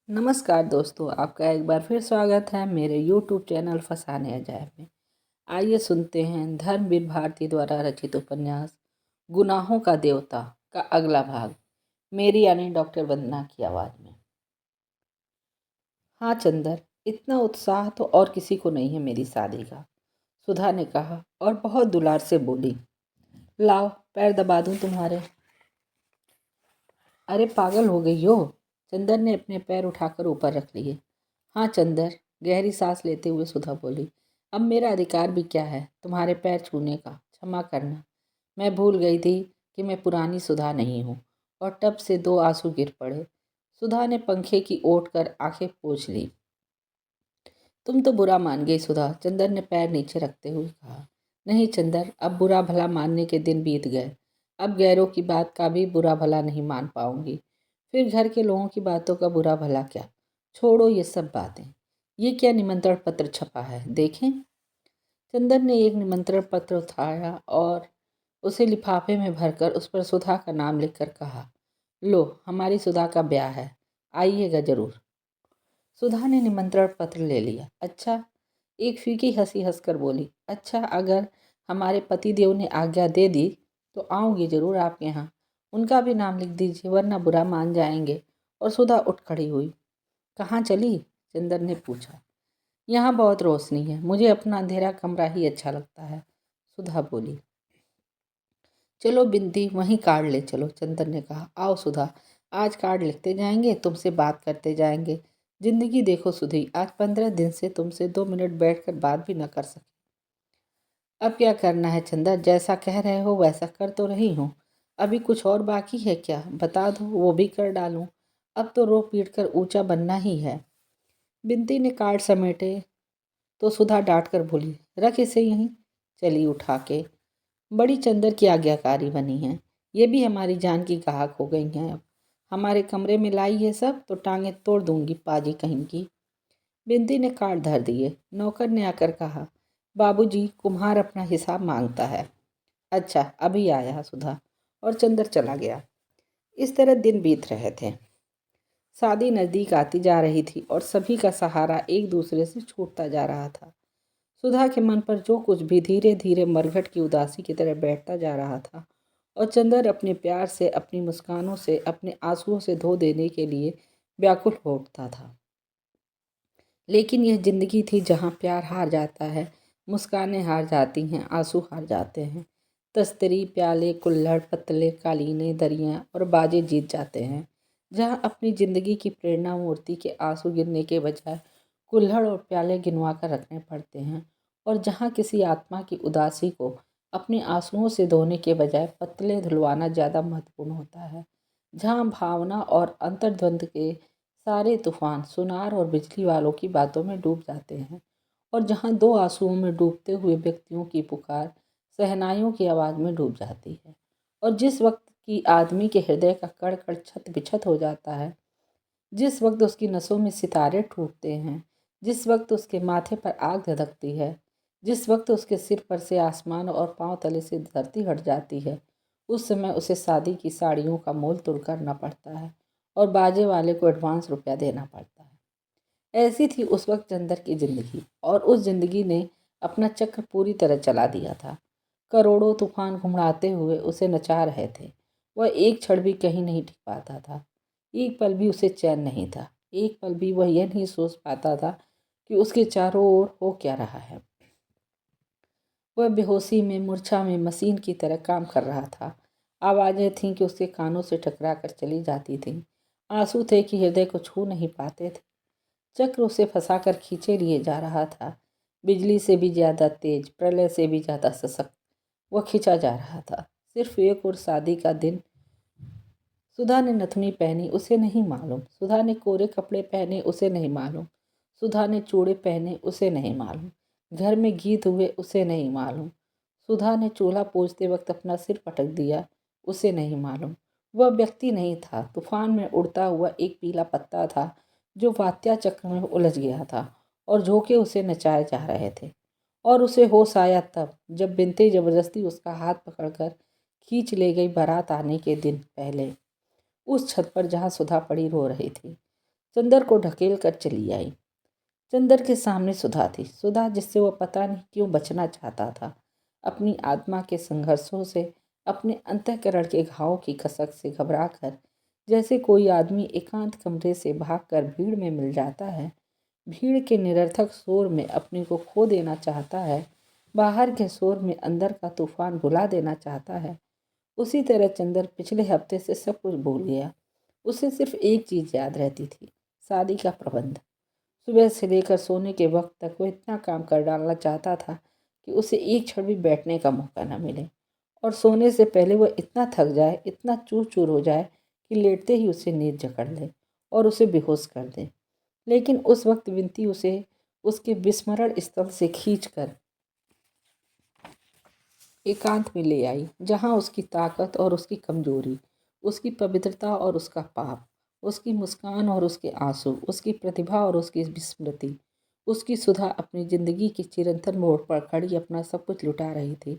नमस्कार दोस्तों, आपका एक बार फिर स्वागत है मेरे यूट्यूब चैनल फसाने अजायब में। आइए सुनते हैं धर्मवीर भारती द्वारा रचित उपन्यास गुनाहों का देवता का अगला भाग, मेरी यानी डॉक्टर वंदना की आवाज़ में। हाँ चंदर, इतना उत्साह तो और किसी को नहीं है मेरी शादी का, सुधा ने कहा और बहुत दुलार से बोली। लाओ पैर दबा दूं तुम्हारे। अरे पागल हो गई हो? चंदर ने अपने पैर उठाकर ऊपर रख लिए। हाँ चंदर, गहरी सांस लेते हुए सुधा बोली। अब मेरा अधिकार भी क्या है तुम्हारे पैर छूने का? क्षमा करना, मैं भूल गई थी कि मैं पुरानी सुधा नहीं हूँ। और टब से दो आंसू गिर पड़े। सुधा ने पंखे की ओट कर आंखें पोंछ ली। तुम तो बुरा मान गई सुधा, चंदर ने पैर नीचे रखते हुए कहा। नहीं चंदर, अब बुरा भला मानने के दिन बीत गए। अब गैरों की बात का भी बुरा भला नहीं मान पाऊंगी। फिर घर के लोगों की बातों का बुरा भला क्या? छोड़ो ये सब बातें। ये क्या निमंत्रण पत्र छपा है, देखें। चंदन ने एक निमंत्रण पत्र उठाया और उसे लिफाफे में भरकर उस पर सुधा का नाम लिखकर कहा, लो हमारी सुधा का ब्याह है, आइएगा जरूर। सुधा ने निमंत्रण पत्र ले लिया। अच्छा, एक फीकी हंसी हंसकर बोली। अच्छा, अगर हमारे पतिदेव ने आज्ञा दे दी तो आऊंगी जरूर आपके यहाँ। उनका भी नाम लिख दीजिए वरना बुरा मान जाएंगे। और सुधा उठ खड़ी हुई। कहाँ चली? चंदर ने पूछा। यहाँ बहुत रोशनी है, मुझे अपना अंधेरा कमरा ही अच्छा लगता है, सुधा बोली। चलो बिंदी वहीं कार्ड ले चलो, चंदन ने कहा। आओ सुधा, आज कार्ड लिखते जाएंगे, तुमसे बात करते जाएंगे। जिंदगी देखो सुधी, आज 15 दिन से तुमसे 2 मिनट बैठकर बात भी न कर सके। अब क्या करना है चंदर, जैसा कह रहे हो वैसा कर तो रही हूँ। अभी कुछ और बाकी है क्या? बता दो, वो भी कर डालूं। अब तो रो पीट कर ऊंचा बनना ही है। बिंदी ने कार्ड समेटे तो सुधा डांट कर बोली, रख इसे यहीं। चली उठा के। बड़ी चंदर की आज्ञाकारी बनी है, ये भी हमारी जान की गाहक हो गई हैं। अब हमारे कमरे में लाई है सब तो टांगे तोड़ दूंगी पाजी कहीं की। बिंदी ने कार्ड धर दिए। नौकर ने आकर कहा, बाबूजी कुम्हार अपना हिसाब मांगता है। अच्छा अभी आया, सुधा और चंदर चला गया। इस तरह दिन बीत रहे थे। शादी नज़दीक आती जा रही थी और सभी का सहारा एक दूसरे से छूटता जा रहा था। सुधा के मन पर जो कुछ भी धीरे धीरे मरघट की उदासी की तरह बैठता जा रहा था और चंदर अपने प्यार से, अपनी मुस्कानों से, अपने आंसुओं से धो देने के लिए व्याकुल हो उठता था। लेकिन यह जिंदगी थी जहाँ प्यार हार जाता है, मुस्कानें हार जाती हैं, आंसू हार जाते हैं। तस्तरी, प्याले, कुल्हड़, पतले, कालीने, दरियाँ और बाजे जीत जाते हैं। जहाँ अपनी जिंदगी की प्रेरणा मूर्ति के आंसू गिरने के बजाय कुल्हड़ और प्याले गिनवा कर रखने पड़ते हैं। और जहाँ किसी आत्मा की उदासी को अपने आंसुओं से धोने के बजाय पतले धुलवाना ज़्यादा महत्वपूर्ण होता है। जहाँ भावना और अंतर्द्वंद के सारे तूफान सुनार और बिजली वालों की बातों में डूब जाते हैं। और जहाँ दो आंसुओं में डूबते हुए व्यक्तियों की पुकार सहनाइयों की आवाज़ में डूब जाती है। और जिस वक्त की आदमी के हृदय का कड़ कड़ छत बिछत हो जाता है, जिस वक्त उसकी नसों में सितारे टूटते हैं, जिस वक्त उसके माथे पर आग धधकती है, जिस वक्त उसके सिर पर से आसमान और पांव तले से धरती हट जाती है, उस समय उसे शादी की साड़ियों का मोल तुल करना पड़ता है और बाजे वाले को एडवांस रुपया देना पड़ता है। ऐसी थी उस वक्त चंदर की जिंदगी और उस जिंदगी ने अपना चक्र पूरी तरह चला दिया था। करोड़ों तूफान घुमड़ाते हुए उसे नचा रहे थे। वह एक क्षण भी कहीं नहीं टिक पाता था। एक पल भी उसे चैन नहीं था। एक पल भी वह यह नहीं सोच पाता था कि उसके चारों ओर हो क्या रहा है। वह बेहोशी में, मूर्छा में मशीन की तरह काम कर रहा था। आवाज़ें थीं कि उसके कानों से टकरा कर चली जाती थीं। आंसू थे कि हृदय को छू नहीं पाते थे। चक्र उसे फंसाकर खींचे लिए जा रहा था। बिजली से भी ज़्यादा तेज, प्रलय से भी ज़्यादा सशक्त वह खींचा जा रहा था। सिर्फ एक और शादी का दिन। सुधा ने नथुनी पहनी, उसे नहीं मालूम। सुधा ने कोरे कपड़े पहने, उसे नहीं मालूम। सुधा ने चूड़े पहने, उसे नहीं मालूम। घर में गीत हुए, उसे नहीं मालूम। सुधा ने चूल्हा पोंछते वक्त अपना सिर पटक दिया, उसे नहीं मालूम। वह व्यक्ति नहीं था, तूफान में उड़ता हुआ एक पीला पत्ता था जो वात्या चक्र में उलझ गया था और झोंके उसे नचाए जा रहे थे। और उसे होश आया तब जब बिनते जबरदस्ती उसका हाथ पकड़कर खींच ले गई बारात आने के दिन पहले, उस छत पर जहाँ सुधा पड़ी रो रही थी। चंदर को ढकेल कर चली आई। चंदर के सामने सुधा थी, सुधा जिससे वह पता नहीं क्यों बचना चाहता था, अपनी आत्मा के संघर्षों से, अपने अंतःकरण के घावों की कसक से घबरा कर, जैसे कोई आदमी एकांत कमरे से भागकर भीड़ में मिल जाता है, भीड़ के निरर्थक शोर में अपने को खो देना चाहता है, बाहर के शोर में अंदर का तूफान भुला देना चाहता है। उसी तरह चंदर पिछले हफ्ते से सब कुछ भूल गया। उसे सिर्फ एक चीज़ याद रहती थी, शादी का प्रबंध। सुबह से लेकर सोने के वक्त तक वो इतना काम कर डालना चाहता था कि उसे एक क्षण भी बैठने का मौका न मिले, और सोने से पहले वह इतना थक जाए, इतना चूर चूर हो जाए कि लेटते ही उसे नींद जकड़ ले और उसे बेहोश कर दे। लेकिन उस वक्त विनती उसे उसके विस्मरण स्थल से खींचकर एकांत में ले आई, जहाँ उसकी ताकत और उसकी कमजोरी, उसकी पवित्रता और उसका पाप, उसकी मुस्कान और उसके आंसू, उसकी प्रतिभा और उसकी विस्मृति, उसकी सुधा अपनी जिंदगी के चिरंतन मोड़ पर खड़ी अपना सब कुछ लुटा रही थी।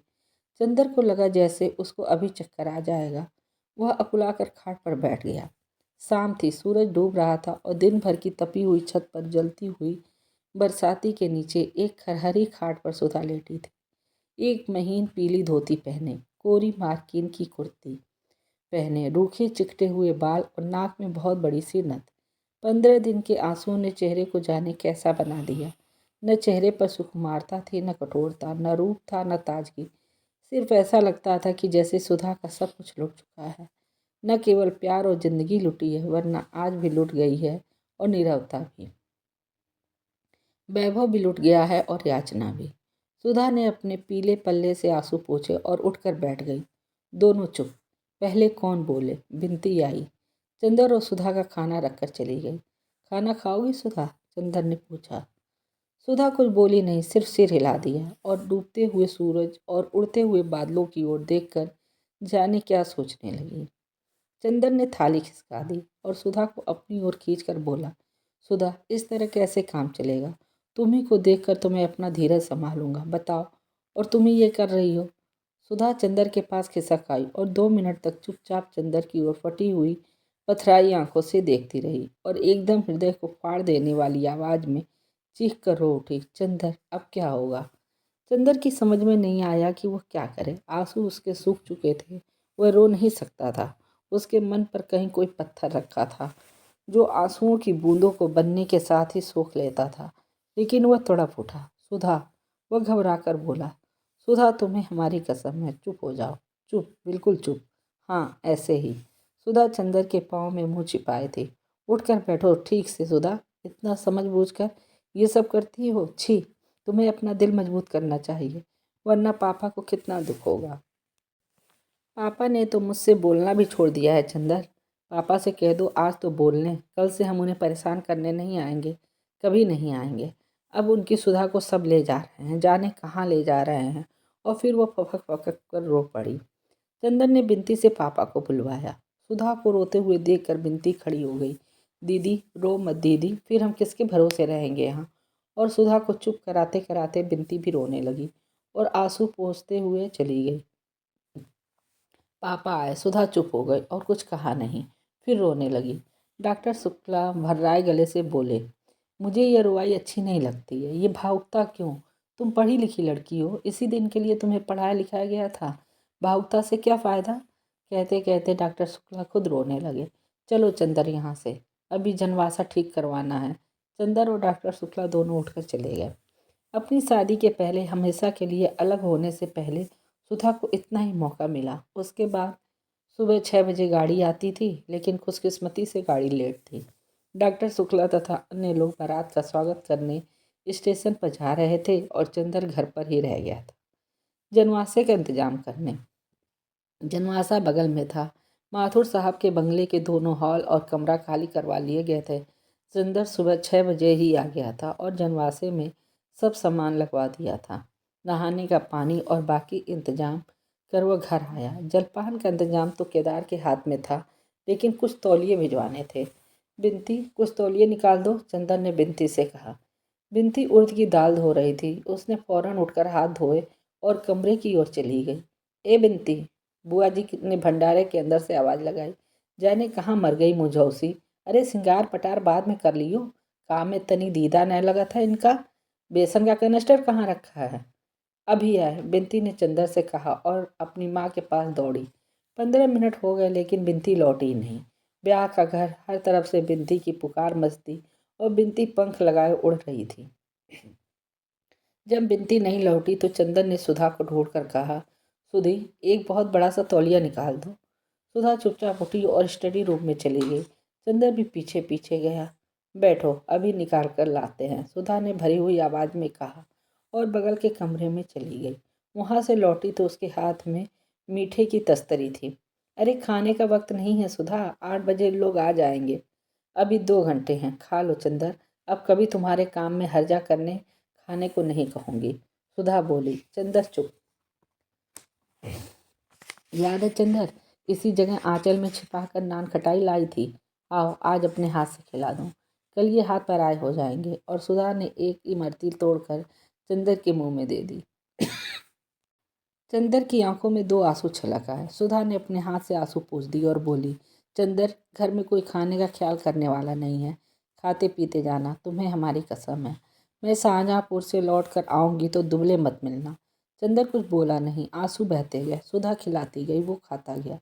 चंदर को लगा जैसे उसको अभी चक्कर आ जाएगा। वह अकुलाकर खाट पर बैठ गया। शाम थी, सूरज डूब रहा था और दिन भर की तपी हुई छत पर जलती हुई बरसाती के नीचे एक खरहरी खाट पर सुधा लेटी थी। एक महीन पीली धोती पहने, कोरी मार्किन की कुर्ती पहने, रूखे चिकटे हुए बाल और नाक में बहुत बड़ी सी नथ। 15 दिन के आंसुओं ने चेहरे को जाने कैसा बना दिया। न चेहरे पर सुकुमारता थी, न कठोरता, न रूप था, न ताजगी। सिर्फ ऐसा लगता था कि जैसे सुधा का सब कुछ लुट चुका है। न केवल प्यार और जिंदगी लुटी है, वरना आज भी लुट गई है, और नीरवता भी। वैभव भी लुट गया है और याचना भी। सुधा ने अपने पीले पल्ले से आंसू पोंछे और उठकर बैठ गई। दोनों चुप। पहले कौन बोले? बिनती आई। चंदर और सुधा का खाना रखकर चली गई। खाना खाओगी सुधा? चंदर ने पूछा। सुधा कुछ बोली नहीं, सिर्फ सिर हिला दिया और डूबते हुए सूरज और उड़ते हुए बादलों की ओर देखकर जाने क्या सोचने लगी। चंदर ने थाली खिसका दी और सुधा को अपनी ओर खींचकर बोला, सुधा, इस तरह कैसे काम चलेगा? तुम्ही को देखकर तो मैं अपना धीरज संभालूंगा, बताओ, और तुम ही ये कर रही हो। सुधा चंदर के पास खिसक आई और 2 मिनट तक चुपचाप चंदर की ओर फटी हुई पथराई आंखों से देखती रही और एकदम हृदय को फाड़ देने वाली आवाज में चीख कर रो उठी, चंदर, अब क्या होगा? चंदर की समझ में नहीं आया कि वह क्या करे। आंसू उसके सूख चुके थे, वह रो नहीं सकता था। उसके मन पर कहीं कोई पत्थर रखा था जो आंसुओं की बूंदों को बनने के साथ ही सोख लेता था। लेकिन वह तड़प उठा। सुधा, वह घबरा कर बोला। सुधा, तुम्हें हमारी कसम है, चुप हो जाओ। चुप, बिल्कुल चुप। हाँ, ऐसे ही। सुधा चंदर के पाँव में मुंह छिपाए थी। उठकर बैठो ठीक से सुधा, इतना समझ बूझ कर ये सब करती हो? छी, तुम्हें अपना दिल मजबूत करना चाहिए, वरना पापा को कितना दुख होगा। पापा ने तो मुझसे बोलना भी छोड़ दिया है चंदर। पापा से कह दो आज तो बोल लें, कल से हम उन्हें परेशान करने नहीं आएंगे, कभी नहीं आएंगे। अब उनकी सुधा को सब ले जा रहे हैं, जाने कहाँ ले जा रहे हैं। और फिर वो फपक फपक कर रो पड़ी। चंदर ने बिनती से पापा को बुलवाया। सुधा को रोते हुए देखकर बिनती खड़ी हो गई। दीदी, रो मत दीदी, फिर हम किसके भरोसे रहेंगे यहाँ। और सुधा को चुप कराते कराते बिनती भी रोने लगी और आंसू पोंछते हुए चली गई। पापा आए, सुधा चुप हो गई और कुछ कहा नहीं, फिर रोने लगी। डॉक्टर शुक्ला भर्राए गले से बोले, मुझे यह रुआई अच्छी नहीं लगती है, ये भावुकता क्यों? तुम पढ़ी लिखी लड़की हो, इसी दिन के लिए तुम्हें पढ़ाया लिखाया गया था, भावुकता से क्या फ़ायदा? कहते कहते डॉक्टर शुक्ला खुद रोने लगे। चलो चंदर यहाँ से, अभी जनवासा ठीक करवाना है। चंदर और डॉक्टर शुक्ला दोनों उठकर चले गए। अपनी शादी के पहले, हमेशा के लिए अलग होने से पहले सुधा को इतना ही मौका मिला। उसके बाद सुबह 6 बजे गाड़ी आती थी, लेकिन खुशकिस्मती से गाड़ी लेट थी। डॉक्टर शुक्ला तथा अन्य लोग बारात का स्वागत करने स्टेशन पर जा रहे थे और चंदर घर पर ही रह गया था जनवासे का इंतजाम करने। जनवासा बगल में था। माथुर साहब के बंगले के दोनों हॉल और कमरा खाली करवा लिए गए थे। चंदर सुबह 6 बजे ही आ गया था और जनवासे में सब सामान लगवा दिया था। नहाने का पानी और बाकी इंतजाम कर वह घर आया। जलपान का इंतजाम तो केदार के हाथ में था, लेकिन कुछ तौलिए भिजवाने थे। बिनती, कुछ तौलिए निकाल दो, चंदर ने बिनती से कहा। बिनती उड़द की दाल धो रही थी। उसने फौरन उठकर हाथ धोए और कमरे की ओर चली गई। ए बिनती, बुआ जी ने भंडारे के अंदर से आवाज़ लगाई, जाने कहाँ मर गई मुझौसी, अरे सिंगार पटार बाद में कर लियो, काम में तनी दीदा न लगा था इनका। बेसन का कनस्टर कहाँ रखा है? अभी आए, बिनती ने चंदर से कहा और अपनी माँ के पास दौड़ी। 15 मिनट हो गए लेकिन बिनती लौटी नहीं। ब्याह का घर, हर तरफ से बिनती की पुकार मचती और बिनती पंख लगाए उड़ रही थी। जब बिनती नहीं लौटी तो चंदन ने सुधा को ढूंढ कर कहा, सुधी एक बहुत बड़ा सा तौलिया निकाल दो। सुधा चुपचाप उठी और स्टडी रूम में चली गई। चंदन भी पीछे पीछे गया। बैठो, अभी निकाल कर लाते हैं, सुधा ने भरी हुई आवाज में कहा और बगल के कमरे में चली गई। वहां से लौटी तो उसके हाथ में मीठे की तस्तरी थी। अरे खाने का वक्त नहीं है सुधा, 8 बजे लोग आ जाएंगे। अभी 2 घंटे हैं, खा लो चंदर। अब कभी तुम्हारे काम में हर्जा करने खाने को नहीं कहूंगी, सुधा बोली। चंदर चुप। याद है चंदर, इसी जगह आंचल में छिपा कर नान खटाई लाई थी। आओ आज अपने हाथ से खिला दूं, कल ये हाथ पराए हो जाएंगे। और सुधा ने एक इमरती तोड़कर चंदर के मुंह में दे दी। चंदर की आंखों में 2 आंसू छलक आए। सुधा ने अपने हाथ से आंसू पोंछ दिए और बोली, चंदर घर में कोई खाने का ख्याल करने वाला नहीं है, खाते पीते जाना, तुम्हें हमारी कसम है। मैं शाहजहाँपुर से लौट कर आऊँगी तो दुबले मत मिलना। चंदर कुछ बोला नहीं, आंसू बहते गए। सुधा खिलाती गई, वो खाता गया।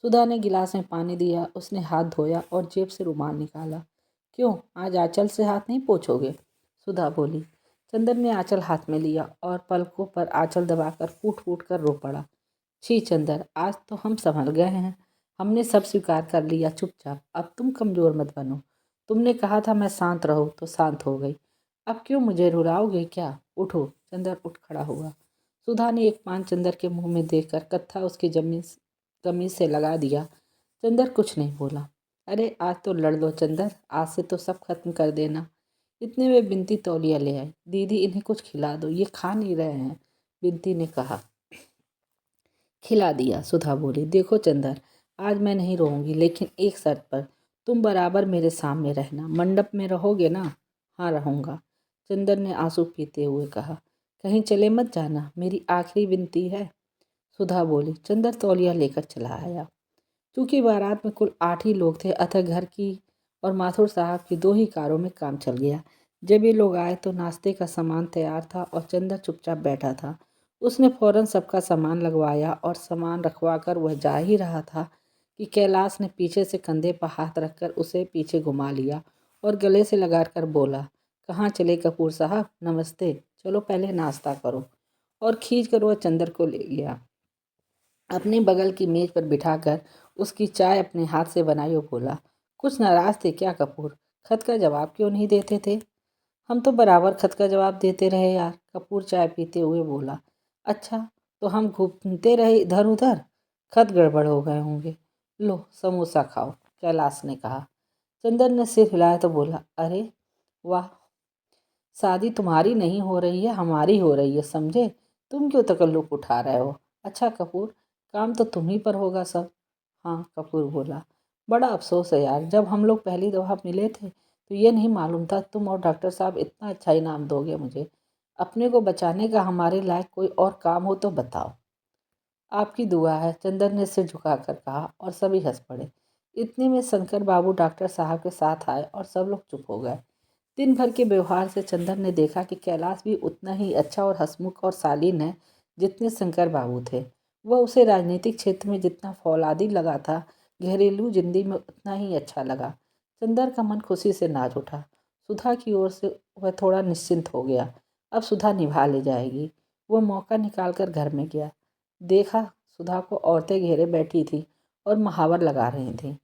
सुधा ने गिलास में पानी दिया, उसने हाथ धोया और जेब से रुमाल निकाला। क्यों, आज आंचल से हाथ नहीं पोंछोगे? सुधा बोली। चंदर ने आंचल हाथ में लिया और पलकों पर आंचल दबाकर फूट फूट कर रो पड़ा। छी चंदर, आज तो हम संभल गए हैं, हमने सब स्वीकार कर लिया चुपचाप। अब तुम कमजोर मत बनो। तुमने कहा था मैं शांत रहूं तो शांत हो गई। अब क्यों मुझे रुलाओगे क्या? उठो। चंदर उठ खड़ा हुआ। सुधा ने एक पान चंदर के मुंह में देकर कत्था उसकी कमीज से लगा दिया। चंदर कुछ नहीं बोला। अरे आज तो लड़ लो चंदर, आज से तो सब खत्म कर देना। इतने में बिनती तौलिया ले आई। दीदी इन्हें कुछ खिला दो, ये खा नहीं रहे हैं, बिनती ने कहा। खिला दिया, सुधा बोली। देखो चंदर, आज मैं नहीं रहूंगी लेकिन एक शर्त पर, तुम बराबर मेरे सामने रहना। मंडप में रहोगे ना? हाँ रहूंगा, चंदर ने आंसू पीते हुए कहा। कहीं चले मत जाना, मेरी आखिरी विनती है, सुधा बोली। चंदर तौलिया लेकर चला आया। चूंकि बारात में कुल 8 ही लोग थे, अतः घर की और माथुर साहब की 2 ही कारों में काम चल गया। जब ये लोग आए तो नाश्ते का सामान तैयार था और चंदर चुपचाप बैठा था। उसने फौरन सबका सामान लगवाया और सामान रखवा कर वह जा ही रहा था कि कैलाश ने पीछे से कंधे पर हाथ रखकर उसे पीछे घुमा लिया और गले से लगाकर बोला, कहाँ चले कपूर साहब, नमस्ते, चलो पहले नाश्ता करो। और खींच कर वह चंदर को ले गया। अपने बगल की मेज पर बिठाकर उसकी चाय अपने हाथ से बनाई और बोला, कुछ नाराज थे क्या कपूर? खत का जवाब क्यों नहीं देते थे? हम तो बराबर खत का जवाब देते रहे यार, कपूर चाय पीते हुए बोला। अच्छा, तो हम घूमते रहे इधर उधर, खत गड़बड़ हो गए होंगे। लो समोसा खाओ, कैलाश ने कहा। चंदन ने सिर हिलाया तो बोला, अरे वाह, शादी तुम्हारी नहीं हो रही है, हमारी हो रही है, समझे? तुम क्यों तकल्लुफ उठा रहे हो? अच्छा कपूर, काम तो तुम ही पर होगा सब। हाँ, कपूर बोला। बड़ा अफसोस है यार, जब हम लोग पहली दफ़ा मिले थे तो ये नहीं मालूम था तुम और डॉक्टर साहब इतना अच्छा इनाम दोगे मुझे। अपने को बचाने का हमारे लायक कोई और काम हो तो बताओ। आपकी दुआ है, चंदन ने सिर झुकाकर कहा और सभी हंस पड़े। इतने में शंकर बाबू डॉक्टर साहब के साथ आए और सब लोग चुप हो गए। दिन भर के व्यवहार से चंदन ने देखा कि कैलाश भी उतना ही अच्छा और हंसमुख और शालीन है जितने शंकर बाबू थे। वह उसे राजनीतिक क्षेत्र में जितना फौलादी लगा था, घरेलू जिंदगी में उतना ही अच्छा लगा। चंदर का मन खुशी से नाच उठा। सुधा की ओर से वह थोड़ा निश्चिंत हो गया। अब सुधा निभा ले जाएगी। वह मौका निकालकर घर में गया। देखा, सुधा को औरतें घेरे बैठी थी और महावर लगा रही थीं।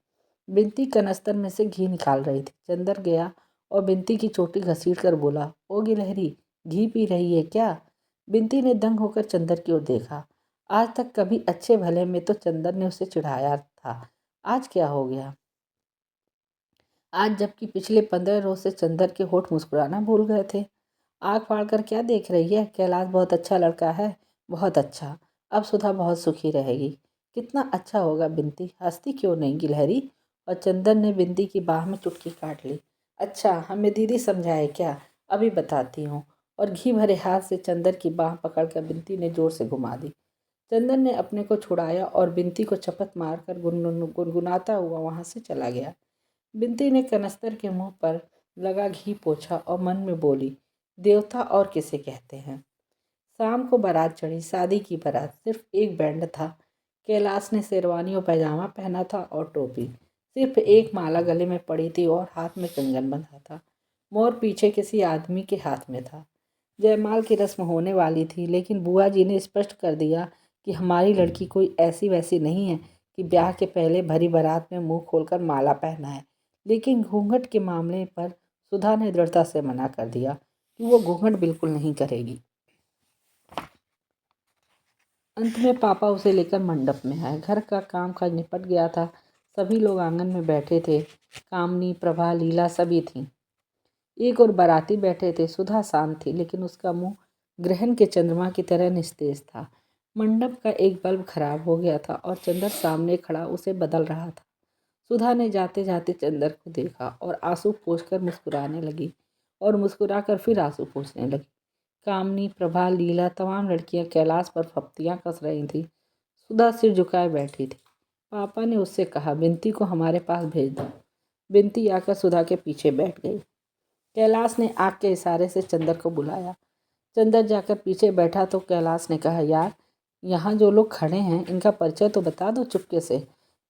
बिनती कनस्तर में से घी निकाल रही थी। चंदर गया और बिनती की चोटी घसीट कर बोला, ओ गिलहरी, घी पी रही है क्या? बिनती ने दंग होकर चंदर की ओर देखा। आज तक कभी अच्छे भले में तो चंदर ने उसे चिढ़ाया था, आज क्या हो गया? आज जबकि पिछले 15 रोज से चंदर के होठ मुस्कुराना भूल गए थे। आँख फाड़ कर क्या देख रही है? कैलाश बहुत अच्छा लड़का है, बहुत अच्छा। अब सुधा बहुत सुखी रहेगी। कितना अच्छा होगा बिनती, हंसती क्यों नहीं गिलहरी? और चंदन ने बिनती की बाह में चुटकी काट ली। अच्छा, हमें दीदी समझाए क्या? अभी बताती हूँ। और घी भरे हाथ से चंदन की बाह पकड़कर बिनती ने जोर से घुमा दी। चंदन ने अपने को छुड़ाया और बिनती को चपत मारकर गुनगुनाता हुआ वहां से चला गया। बिन्ती ने कनस्तर के मुंह पर लगा घी पोंछा और मन में बोली, देवता और किसे कहते हैं। शाम को बारात चढ़ी, शादी की बारात। सिर्फ एक बैंड था। कैलाश ने शेरवानी और पैजामा पहना था और टोपी। सिर्फ एक माला गले में पड़ी थी और हाथ में कंगन बंधा था। मोर पीछे किसी आदमी के हाथ में था। जयमाल की रस्म होने वाली थी, लेकिन बुआ जी ने स्पष्ट कर दिया कि हमारी लड़की कोई ऐसी वैसी नहीं है कि ब्याह के पहले भरी बारात में मुंह खोलकर माला पहना है। लेकिन घूंघट के मामले पर सुधा ने दृढ़ता से मना कर दिया कि वो घूंघट बिल्कुल नहीं करेगी। अंत में पापा उसे लेकर मंडप में आए। घर का काम काज निपट गया था। सभी लोग आंगन में बैठे थे। कामनी, प्रभा, लीला सभी थीं। एक और बाराती बैठे थे। सुधा शांत थी, लेकिन उसका मुंह ग्रहण के चंद्रमा की तरह निस्तेज था। मंडप का एक बल्ब खराब हो गया था और चंदर सामने खड़ा उसे बदल रहा था। सुधा ने जाते जाते चंदर को देखा और आंसू पोंछकर मुस्कुराने लगी और मुस्कुराकर फिर आंसू पोंछने लगी। कामनी, प्रभा, लीला तमाम लड़कियां कैलाश पर फप्तियां कस रही थीं। सुधा सिर झुकाए बैठी थी। पापा ने उससे कहा, बिन्ती को हमारे पास भेज दो। बिन्ती आकर सुधा के पीछे बैठ गई। कैलाश ने आँख के इशारे से चंदर को बुलाया। चंदर जाकर पीछे बैठा तो कैलाश ने कहा, यार, यहाँ जो लोग खड़े हैं इनका परिचय तो बता दो चुपके से।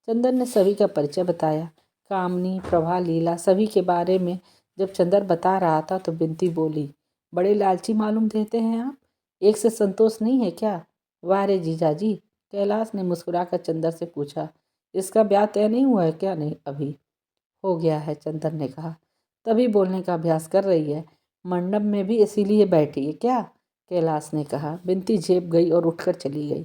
चंदर ने सभी का परिचय बताया। कामनी, प्रभा, लीला सभी के बारे में जब चंदर बता रहा था तो बिन्ती बोली, बड़े लालची मालूम देते हैं आप। एक से संतोष नहीं है क्या? वाह रे जीजाजी। कैलाश ने मुस्कुराकर चंदर से पूछा, इसका ब्याह तय नहीं हुआ है क्या? नहीं, अभी हो गया है, चंदर ने कहा। तभी बोलने का अभ्यास कर रही है। मंडप में भी इसीलिए बैठी है क्या? कैलाश ने कहा। बिन्ती झेप गई और उठकर चली गई।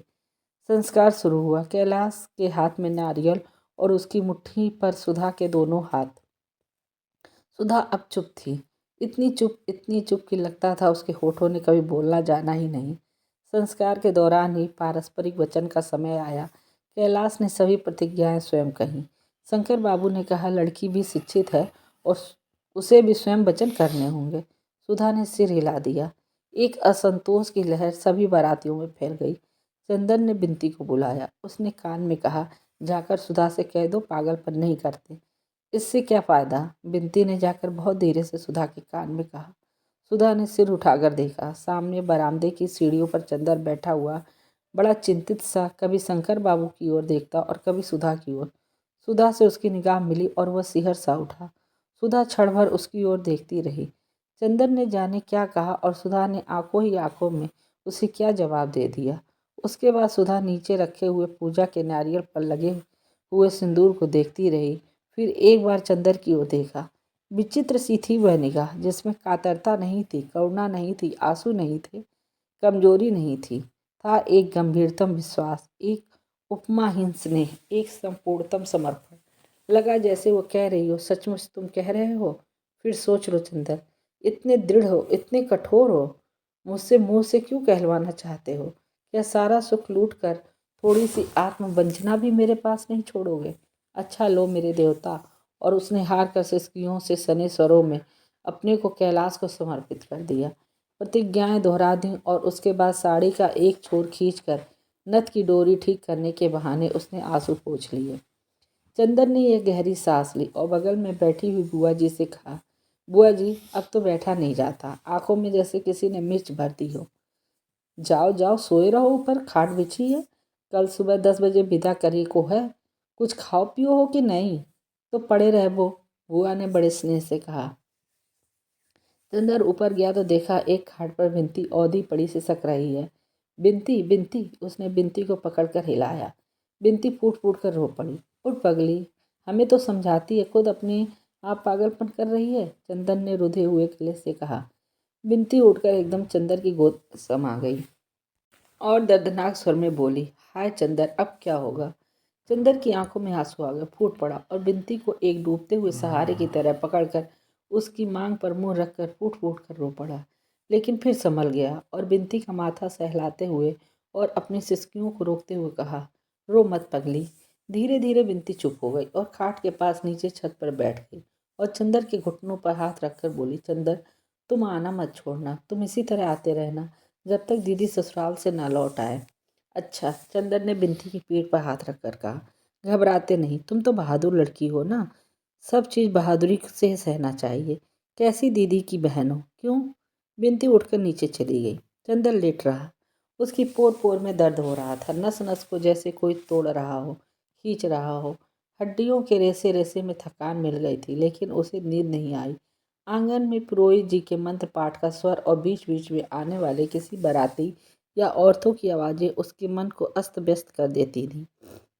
संस्कार शुरू हुआ। कैलाश के हाथ में नारियल और उसकी मुट्ठी पर सुधा के दोनों हाथ। सुधा अब चुप थी। इतनी चुप कि लगता था उसके होठों ने कभी बोलना जाना ही नहीं। संस्कार के दौरान ही पारस्परिक वचन का समय आया। कैलाश ने सभी प्रतिज्ञाएं स्वयं कहीं। शंकर बाबू ने कहा, लड़की भी शिक्षित है और उसे भी स्वयं वचन करने होंगे। सुधा ने सिर हिला दिया। एक असंतोष की लहर सभी बारातियों में फैल गई। चंदन ने बिन्ती को बुलाया। उसने कान में कहा, जाकर सुधा से कह दो पागलपन नहीं करते। इससे क्या फ़ायदा? बिन्ती ने जाकर बहुत धीरे से सुधा के कान में कहा। सुधा ने सिर उठाकर देखा। सामने बरामदे की सीढ़ियों पर चंदर बैठा हुआ, बड़ा चिंतित सा, कभी शंकर बाबू की ओर देखता और कभी सुधा की ओर। सुधा से उसकी निगाह मिली और वह सिहर सा उठा। सुधा क्षण भर उसकी ओर देखती रही। चंदर ने जाने क्या कहा और सुधा ने आंखों ही आंखों में उसे क्या जवाब दे दिया। उसके बाद सुधा नीचे रखे हुए पूजा के नारियल पर लगे हुए सिंदूर को देखती रही। फिर एक बार चंदर की ओर देखा। विचित्र सी थी वह निगाह, जिसमें कातरता नहीं थी, करुणा नहीं थी, आंसू नहीं थे, कमजोरी नहीं थी। था एक गंभीरतम विश्वास, एक उपमाहीन स्नेह, एक संपूर्णतम समर्पण। लगा जैसे वो कह रही हो, सचमुच तुम कह रहे हो? फिर सोच लो चंदर, इतने दृढ़ हो, इतने कठोर हो, मुझसे मुंह से क्यों कहलवाना चाहते हो? क्या सारा सुख लूट कर थोड़ी सी आत्मवंचना भी मेरे पास नहीं छोड़ोगे? अच्छा लो मेरे देवता। और उसने हार कर सिसकियों से सने स्वरों में अपने को कैलाश को समर्पित कर दिया। प्रतिज्ञाएं दोहरा दी और उसके बाद साड़ी का एक छोर खींचकर नथ की डोरी ठीक करने के बहाने उसने आंसू पोंछ लिए। चंदन ने यह गहरी सांस ली और बगल में बैठी हुई बुआ जी से कहा, बुआ जी, अब तो बैठा नहीं जाता। आंखों में जैसे किसी ने मिर्च भर दी हो। जाओ जाओ, सोए रहो, ऊपर खाट बिछी है। कल सुबह 10 बजे विदा करी को है। कुछ खाओ पियो हो कि नहीं? तो पड़े रह वो, बुआ ने बड़े स्नेह से कहा। चंदर ऊपर गया तो देखा एक खाट पर बिन्ती औधी पड़ी सिसक रही है। बिन्ती, बिन्ती, उसने बिन्ती को पकड़कर हिलाया। बिन्ती फूट फूट कर रो पड़ी। उठ पगली, हमें तो समझाती है, खुद अपने आप पागलपन कर रही है, चंदन ने रुधे हुए गले से कहा। बिन्ती उठकर एकदम चंदर की गोद समा गई और दर्दनाक स्वर में बोली, हाय चंदर, अब क्या होगा? चंदर की आंखों में आंसू आ गए, फूट पड़ा और बिन्ती को एक डूबते हुए सहारे की तरह पकड़कर उसकी मांग पर मुंह रखकर फूट फूट कर रो पड़ा। लेकिन फिर संभल गया और बिन्ती का माथा सहलाते हुए और अपनी सिसकियों को रोकते हुए कहा, रो मत पगली। धीरे धीरे बिन्ती चुप हो गई और खाट के पास नीचे छत पर बैठ गई और चंदर के घुटनों पर हाथ रखकर बोली, चंदर, तुम आना मत छोड़ना, तुम इसी तरह आते रहना जब तक दीदी ससुराल से ना लौट आए। अच्छा, चंदर ने बिन्ती की पीठ पर हाथ रखकर कहा, घबराते नहीं, तुम तो बहादुर लड़की हो ना। सब चीज़ बहादुरी से सहना चाहिए। कैसी दीदी की बहन हो? क्यों? बिनती उठकर नीचे चली गई। चंदन लेट रहा। उसकी पोर पोर में दर्द हो रहा था, नस नस को जैसे कोई तोड़ रहा हो, खींच रहा हो। हड्डियों के रेसे रेसे में थकान मिल गई थी, लेकिन उसे नींद नहीं आई। आंगन में पुरोहित जी के मंत्र पाठ का स्वर और बीच बीच में आने वाले किसी बाराती या औरतों की आवाज़ें उसके मन को अस्त व्यस्त कर देती थीं।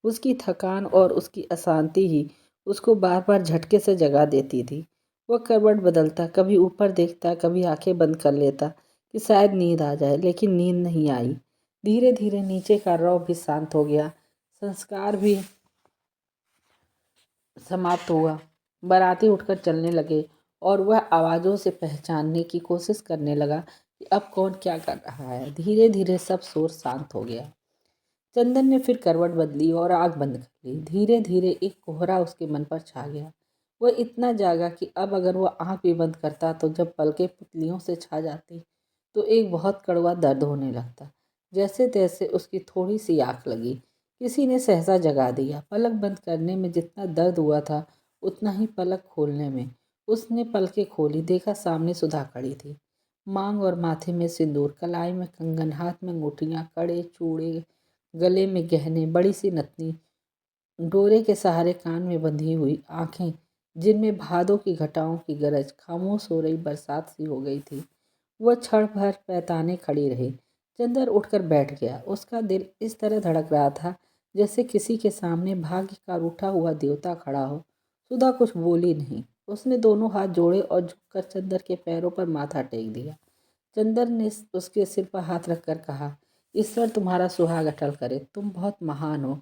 उसकी थकान और उसकी अशांति ही उसको बार बार झटके से जगा देती थी। वह करवट बदलता, कभी ऊपर देखता, कभी आंखें बंद कर लेता कि शायद नींद आ जाए, लेकिन नींद नहीं आई। धीरे धीरे नीचे का रौब भी शांत हो गया, संस्कार भी समाप्त हुआ। बाराती उठकर चलने लगे और वह आवाज़ों से पहचानने की कोशिश करने लगा कि अब कौन क्या कर रहा है। धीरे धीरे सब शोर शांत हो गया। चंदन ने फिर करवट बदली और आंख बंद कर ली। धीरे धीरे एक कोहरा उसके मन पर छा गया। वह इतना जागा कि अब अगर वह आंख भी बंद करता तो जब पलकें पुतलियों से छा जाती तो एक बहुत कड़वा दर्द होने लगता। जैसे तैसे उसकी थोड़ी सी आंख लगी। किसी ने सहसा जगा दिया। पलक बंद करने में जितना दर्द हुआ था उतना ही पलक खोलने में। उसने पलकें खोली, देखा सामने सुधा खड़ी थी। मांग और माथे में सिंदूर, कलाई में कंगन, हाथ में अंगूठियाँ, कड़े, चूड़े, गले में गहने, बड़ी सी नथनी, डोरे के सहारे कान में बंधी हुई आंखें जिनमें भादों की घटाओं की गरज, खामोश हो रही बरसात सी हो गई थी। वह क्षण भर पैताने खड़ी रही। चंदर उठकर बैठ गया। उसका दिल इस तरह धड़क रहा था जैसे किसी के सामने भाग्य का रूठा हुआ देवता खड़ा हो। सुधा कुछ बोली नहीं। उसने दोनों हाथ जोड़े और झुककर चंदर के पैरों पर माथा टेक दिया। चंदर ने उसके सिर पर हाथ रखकर कहा, ईश्वर तुम्हारा सुहाग अटल करे। तुम बहुत महान हो।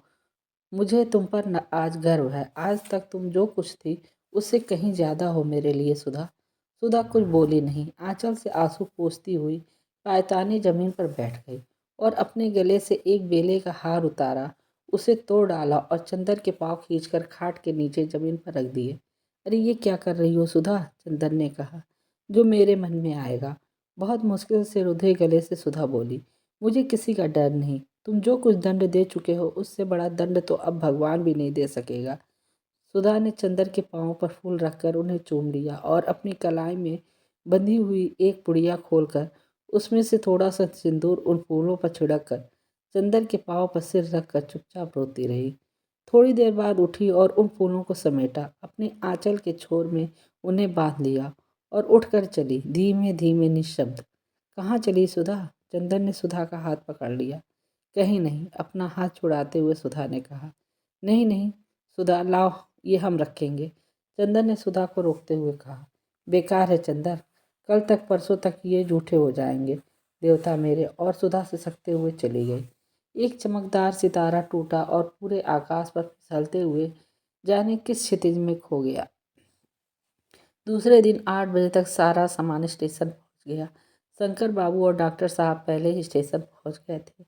मुझे तुम पर आज गर्व है। आज तक तुम जो कुछ थी उससे कहीं ज्यादा हो मेरे लिए सुधा। सुधा कुछ बोली नहीं। आंचल से आंसू पोंछती हुई पायतानी जमीन पर बैठ गई और अपने गले से एक बेले का हार उतारा, उसे तोड़ डाला और चंदर के पाँव खींचकर खाट के नीचे जमीन पर रख दिए। अरे ये क्या कर रही हो सुधा? चंदर ने कहा। जो मेरे मन में आएगा, बहुत मुश्किल से रुधे गले से सुधा बोली। मुझे किसी का डर नहीं। तुम जो कुछ दंड दे चुके हो उससे बड़ा दंड तो अब भगवान भी नहीं दे सकेगा। सुधा ने चंदर के पांव पर फूल रखकर उन्हें चूम लिया और अपनी कलाई में बंधी हुई एक पुड़िया खोलकर उसमें से थोड़ा सा सिंदूर उन फूलों पर छिड़क कर चंदर के पांव पर सिर रखकर चुपचाप रोती रही। थोड़ी देर बाद उठी और उन फूलों को समेटा, अपने आंचल के छोर में उन्हें बांध लिया और उठकर चली, धीमे धीमे निशब्द। कहाँ चली सुधा? चंदन ने सुधा का हाथ पकड़ लिया। कहीं नहीं, अपना हाथ छुड़ाते हुए सुधा ने कहा। नहीं नहीं सुधा, लाओ ये हम रखेंगे। चंदन ने सुधा को रोकते हुए कहा। बेकार है चंदर, कल तक परसों तक ये जूठे हो जाएंगे देवता मेरे। और सुधा सिसकते हुए चली गई। एक चमकदार सितारा टूटा और पूरे आकाश पर फिसलते हुए जाने किस क्षितिज में खो गया। दूसरे दिन 8 बजे तक सारा सामान स्टेशन पहुंच गया। शंकर बाबू और डॉक्टर साहब पहले ही स्टेशन पहुंच गए थे।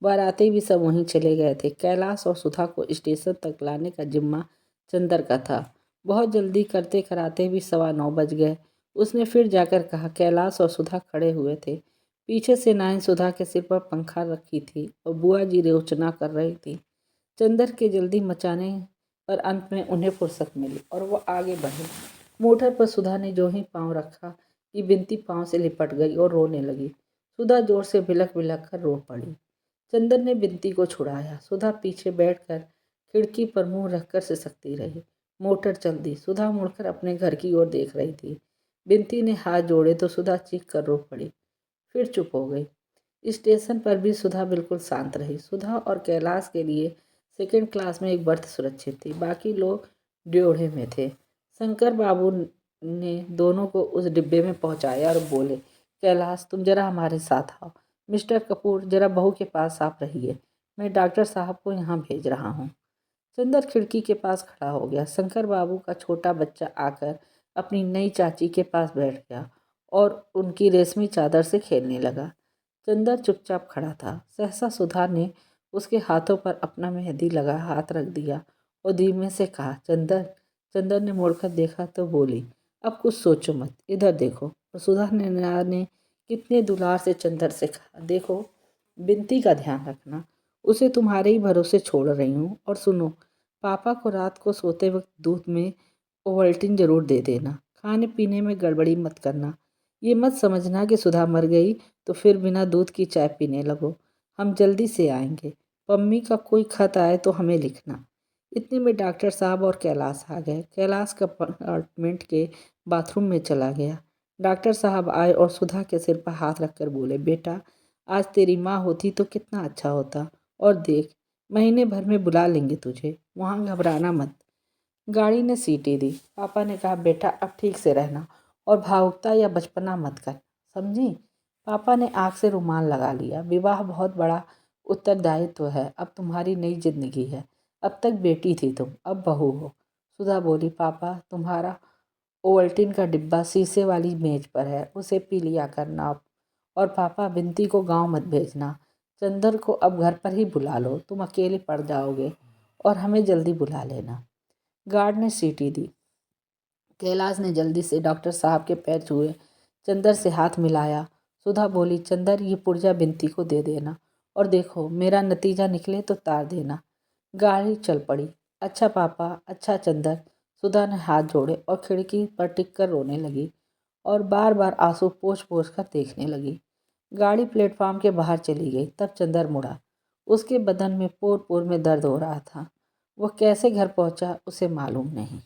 बाराती भी सब वहीं चले गए थे। कैलाश और सुधा को स्टेशन तक लाने का जिम्मा चंदर का था। बहुत जल्दी करते कराते भी 9:15 बज गए। उसने फिर जाकर कहा। कैलाश और सुधा खड़े हुए थे। पीछे से नाइन सुधा के सिर पर पंखा रखी थी और बुआ जी रेवचना कर रही थी। चंदर के जल्दी मचाने पर अंत में उन्हें फुर्सत मिली और वो आगे बढ़े। मोटर पर सुधा ने जो ही पाँव रखा कि बिनती पाँव से लिपट गई और रोने लगी। सुधा जोर से बिलख बिलख कर रो पड़ी। चंदन ने बिनती को छुड़ाया। सुधा पीछे बैठकर खिड़की पर मुंह रखकर सिसकती रही। मोटर चल दी। सुधा मुड़कर अपने घर की ओर देख रही थी। बिनती ने हाथ जोड़े तो सुधा चीख कर रो पड़ी, फिर चुप हो गई। स्टेशन पर भी सुधा बिल्कुल शांत रही। सुधा और कैलाश के लिए सेकंड क्लास में एक बर्थ सुरक्षित थी, बाकी लोग ड्योढ़े में थे। शंकर बाबू ने दोनों को उस डिब्बे में पहुंचाया और बोले, कैलाश तुम जरा हमारे साथ आओ। मिस्टर कपूर जरा बहू के पास आप रहिए, मैं डॉक्टर साहब को यहाँ भेज रहा हूँ। चंदर खिड़की के पास खड़ा हो गया। शंकर बाबू का छोटा बच्चा आकर अपनी नई चाची के पास बैठ गया और उनकी रेशमी चादर से खेलने लगा। चंदर चुपचाप खड़ा था। सहसा सुधा ने उसके हाथों पर अपना मेहंदी लगा हाथ रख दिया और धीमे से कहा, चंदर। चंदर ने मुड़कर देखा तो बोली, अब कुछ सोचो मत, इधर देखो। और सुधा ने कितने दुलार से चंदर से कहा, देखो बिनती का ध्यान रखना, उसे तुम्हारे ही भरोसे छोड़ रही हूँ। और सुनो, पापा को रात को सोते वक्त दूध में ओवल्टीन ज़रूर दे देना। खाने पीने में गड़बड़ी मत करना। ये मत समझना कि सुधा मर गई तो फिर बिना दूध की चाय पीने लगो। हम जल्दी से आएंगे। पम्मी का कोई खत आए तो हमें लिखना। इतने में डॉक्टर साहब और कैलाश आ गए। कैलाश कंपार्टमेंट के बाथरूम में चला गया। डॉक्टर साहब आए और सुधा के सिर पर हाथ रखकर बोले, बेटा आज तेरी माँ होती तो कितना अच्छा होता। और देख, महीने भर में बुला लेंगे तुझे, वहाँ घबराना मत। गाड़ी ने सीटी दी। पापा ने कहा, बेटा अब ठीक से रहना और भावुकता या बचपना मत कर, समझी। पापा ने आँख से रुमाल लगा लिया। विवाह बहुत बड़ा उत्तरदायित्व है। अब तुम्हारी नई जिंदगी है। अब तक बेटी थी तुम, अब बहू हो। सुधा बोली, पापा तुम्हारा ओवल्टीन का डिब्बा शीशे वाली मेज पर है, उसे पी लिया करना अब। और पापा बिनती को गांव मत भेजना। चंदर को अब घर पर ही बुला लो, तुम अकेले पड़ जाओगे। और हमें जल्दी बुला लेना। गार्ड ने सीटी दी। कैलाश ने जल्दी से डॉक्टर साहब के पैर छुए। चंदर से हाथ मिलाया। सुधा बोली, चंदर ये पुर्जा बिनती को दे देना और देखो मेरा नतीजा निकले तो तार देना। गाड़ी चल पड़ी। अच्छा पापा, अच्छा चंदर। सुधा ने हाथ जोड़े और खिड़की पर टिक कर रोने लगी और बार बार आंसू पोंछ पोंछ कर देखने लगी। गाड़ी प्लेटफार्म के बाहर चली गई। तब चंदर मुड़ा। उसके बदन में पोर पोर में दर्द हो रहा था। वह कैसे घर पहुंचा उसे मालूम नहीं।